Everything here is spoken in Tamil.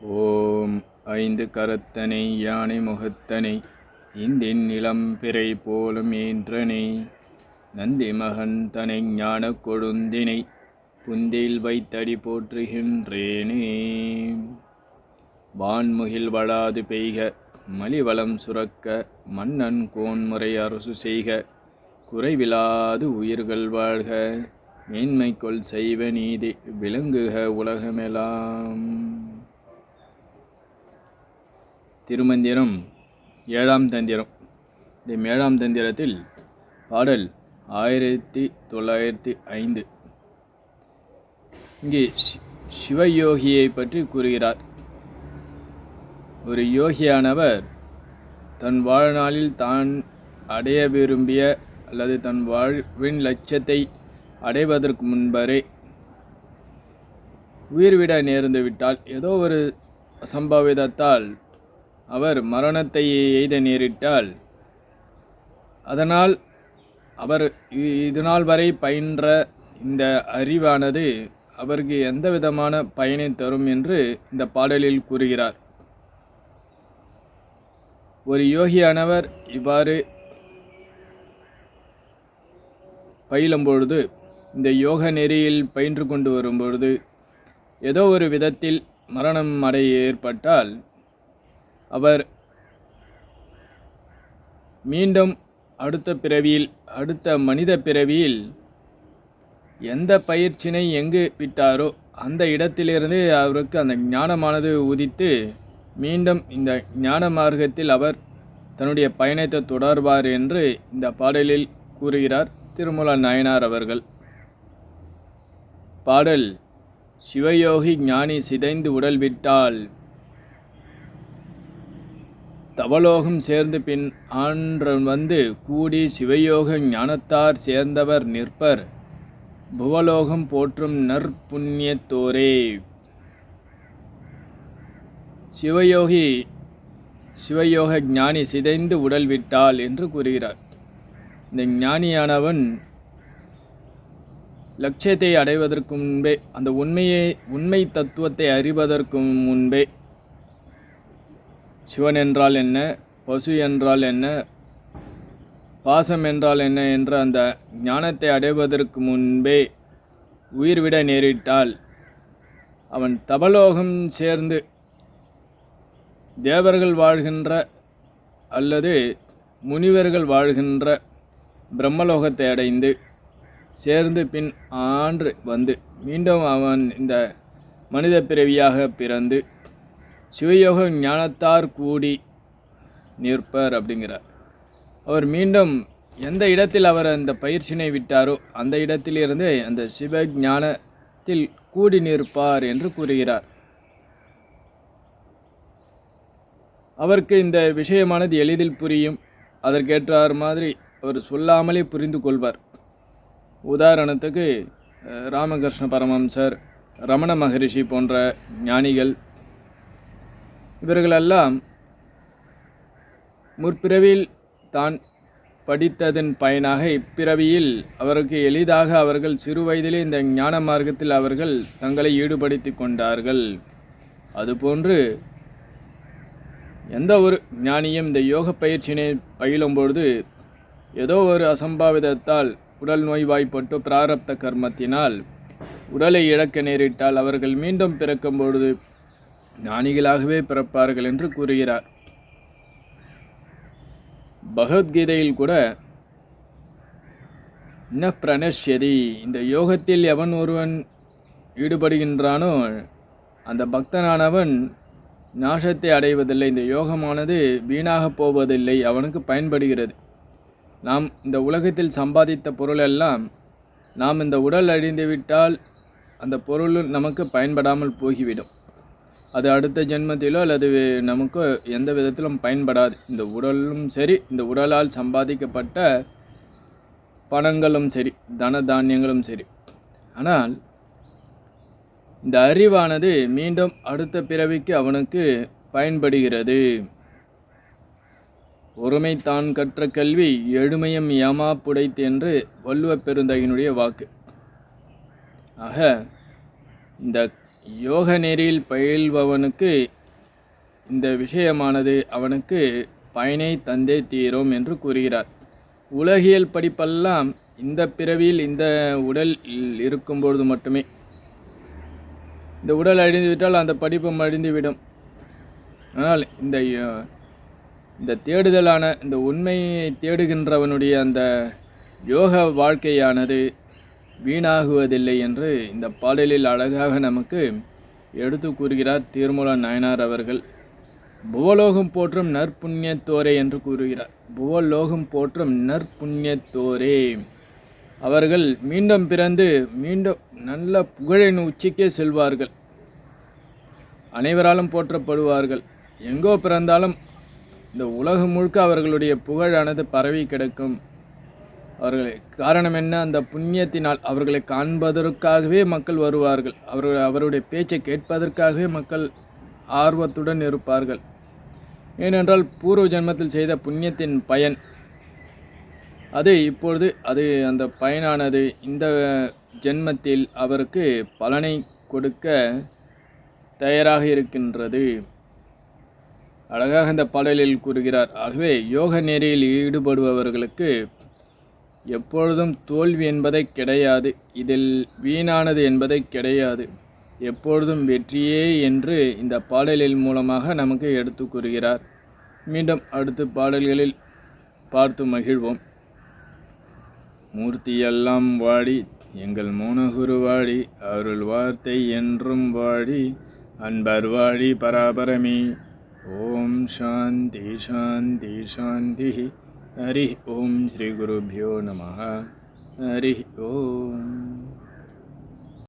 ஓம் ஐந்து கரத்தனை யானை முகத்தனை இந்தின் நிலம்பிறை போலும் ஏன்றனை நந்தி மகந்தனை ஞான கொழுந்தினை புந்தில் வைத்தடி போற்றுகின்றேனே. வான்முகில் வளாது பெய்க மலிவளம் சுரக்க மன்னன் கோன்முறை அரசு செய்க குறைவிலாது உயிர்கள் வாழ்க மேன்மைக்கொள் செய்வ நீதி விளங்குக உலகமெல்லாம். திருமந்திரம் ஏழாம் தந்திரம். இந்த ஏழாம் தந்திரத்தில் பாடல் 1905. இங்கே சிவயோகியை பற்றி கூறுகிறார். ஒரு யோகியானவர் தன் வாழ்நாளில் தான் அடைய விரும்பிய அல்லது தன் வாழ்வின் லட்சியத்தை அடைவதற்கு முன்பரே உயிர்விட நேர்ந்து விட்டால், ஏதோ ஒரு சம்பவிதத்தால் அவர் மரணத்தை எய்த நேரிட்டால், அதனால் அவர் இதுநாள் வரை பயின்ற இந்த அறிவானது அவருக்கு எந்த விதமான பயனை தரும் என்று இந்த பாடலில் கூறுகிறார். ஒரு யோகியானவர் இவ்வாறு பயிலும்பொழுது, இந்த யோக நெறியில் பயின்று கொண்டு வரும்பொழுது ஏதோ ஒரு விதத்தில் மரணம் அடைய ஏற்பட்டால், அவர் மீண்டும் அடுத்த பிறவியில், அடுத்த மனித பிறவியில் எந்த பயிற்சினை எங்கு விட்டாரோ அந்த இடத்திலிருந்து அவருக்கு அந்த ஞானமானது உதித்து மீண்டும் இந்த ஞான மார்க்கத்தில் அவர் தன்னுடைய பயணத்தை தொடர்வார் என்று இந்த பாடலில் கூறுகிறார் திருமூல நாயனார் அவர்கள். பாடல்: சிவயோகி ஞானி சிதைந்து உடல் விட்டால் தவலோகம் சேர்ந்து பின் ஆன்றன் வந்து கூடி சிவயோக ஞானத்தார் சேர்ந்தவர் நிற்பர் புவலோகம் போற்றும் நற்புண்ணியத்தோரே. சிவயோக ஞானி சிதைந்து உடல் விட்டால் என்று கூறுகிறார். இந்த ஞானியானவன் லட்சியத்தை அடைவதற்கு முன்பே, அந்த உண்மை தத்துவத்தை அறிவதற்கு முன்பே, சிவன் என்றால் என்ன, பசு என்றால் என்ன, பாசம் என்றால் என்ன என்ற அந்த ஞானத்தை அடைவதற்கு முன்பே உயிர்விட நேரிட்டால் அவன் தவலோகம் சேர்ந்து தேவர்கள் வாழ்கின்ற அல்லது முனிவர்கள் வாழ்கின்ற பிரம்மலோகத்தை அடைந்து சேர்ந்து பின் ஆன்று வந்து மீண்டும் அவன் இந்த மனித பிறவியாக பிறந்து சிவயோக ஞானத்தார் கூடி நிற்பர் அப்படிங்கிறார். அவர் மீண்டும் எந்த இடத்தில் அவர் அந்த பயிற்சினை விட்டாரோ அந்த இடத்திலிருந்து அந்த சிவ ஞானத்தில் கூடி நிற்பார் என்று கூறுகிறார். அவருக்கு இந்த விஷயமானது எளிதில் புரியும். அதற்கேற்றார் மாதிரி அவர் சொல்லாமலே புரிந்து கொள்வார். உதாரணத்துக்கு ராமகிருஷ்ண பரமஹம்சர், ரமண மகரிஷி போன்ற ஞானிகள், இவர்களெல்லாம் முற்பிறவியில் தான் படித்ததன் பயனாக இப்பிறவியில் அவருக்கு எளிதாக அவர்கள் சிறு வயதிலே இந்த ஞான மார்க்கத்தில் அவர்கள் தங்களை ஈடுபடுத்தி கொண்டார்கள். அதுபோன்று எந்த ஒரு ஞானியும் இந்த யோக பயிற்சியினை பயிலும்பொழுது ஏதோ ஒரு அசம்பாவிதத்தால் உடல் நோய்வாய்ப்பட்டு பிராரப்த கர்மத்தினால் உடலை இழக்க நேரிட்டால் அவர்கள் மீண்டும் பிறக்கும் பொழுது ஞானிகளாகவே பிறப்பார்கள் என்று கூறுகிறார். பகவத்கீதையில் கூட ந பிரணஷ்யதி, இந்த யோகத்தில் எவன் ஒருவன் ஈடுபடுகின்றானோ அந்த பக்தனானவன் நாசத்தை அடைவதில்லை, இந்த யோகமானது வீணாக போவதில்லை, அவனுக்கு பயன்படுகிறது. நாம் இந்த உலகத்தில் சம்பாதித்த பொருளெல்லாம் நாம் இந்த உடல் அழிந்துவிட்டால் அந்த பொருள் நமக்கு பயன்படாமல் போய்விடும். அது அடுத்த ஜென்மத்திலோ அல்லது நமக்கு எந்த விதத்திலும் பயன்படாது. இந்த உடலும் சரி, இந்த உடலால் சம்பாதிக்கப்பட்ட பணங்களும் சரி, தன தானியங்களும் சரி. ஆனால் இந்த அறிவானது மீண்டும் அடுத்த பிறவிக்கு அவனுக்கு பயன்படுகிறது. ஒருமை தான் கற்ற கல்வி எழுமையும் ஏமா புடைத்து என்று வள்ளுவ பெருந்தகையினுடைய வாக்கு. ஆக இந்த யோக நெறியில் பயில்பவனுக்கு இந்த விஷயமானது அவனுக்கு பயனை தந்தே தீரும் என்று கூறுகிறார். உலகியல் படிப்பெல்லாம் இந்த பிறவியில் இந்த உடல் இருக்கும்பொழுது மட்டுமே. இந்த உடல் அழிந்துவிட்டால் அந்த படிப்பும் அழிந்துவிடும். ஆனால் இந்த தேடுதலான இந்த உண்மையை தேடுகின்றவனுடைய அந்த யோக வாழ்க்கையானது வீணாகுவதில்லை என்று இந்த பாடலில் அழகாக நமக்கு எடுத்து கூறுகிறார் திருமூல நாயனார் அவர்கள். புவலோகம் போற்றும் நற்புண்ணியத்தோரே என்று கூறுகிறார். புவலோகம் போற்றும் நற்புண்ணியத்தோரே, அவர்கள் மீண்டும் பிறந்து மீண்டும் நல்ல புகழின் உச்சிக்கே செல்வார்கள். அனைவராலும் போற்றப்படுவார்கள். எங்கோ பிறந்தாலும் இந்த உலகம் முழுக்க அவர்களுடைய புகழானது பரவி கிடக்கும். காரணம் என்ன? அந்த புண்ணியத்தினால் அவர்களை காண்பதற்காகவே மக்கள் வருவார்கள். அவருடைய பேச்சை கேட்பதற்காகவே மக்கள் ஆர்வத்துடன் இருப்பார்கள். ஏனென்றால் பூர்வ ஜென்மத்தில் செய்த புண்ணியத்தின் பயன் அது இப்பொழுது அந்த பயனானது இந்த ஜென்மத்தில் அவருக்கு பலனை கொடுக்க தயாராக இருக்கின்றது. அழகாக இந்த பாடலில் கூறுகிறார். ஆகவே யோக நெறியில் ஈடுபடுபவர்களுக்கு எப்பொழுதும் தோல்வி என்பதை கிடையாது, இதில் வீணானது என்பதை கிடையாது, எப்பொழுதும் வெற்றியே என்று இந்த பாடலில் மூலமாக நமக்கு எடுத்து கூறுகிறார். மீண்டும் அடுத்த பாடல்களில் பார்த்து மகிழ்வோம். மூர்த்தியெல்லாம் வாடி எங்கள் மோனகுரு வாடி, அருள் வார்த்தை என்றும் வாடி, அன்பர் வாடி பராபரமே. ஓம் சாந்தி சாந்தி சாந்தி. ஹரி ஓம் ஸ்ரீ குருபியோ நமஹ. ஹரி ஓம்.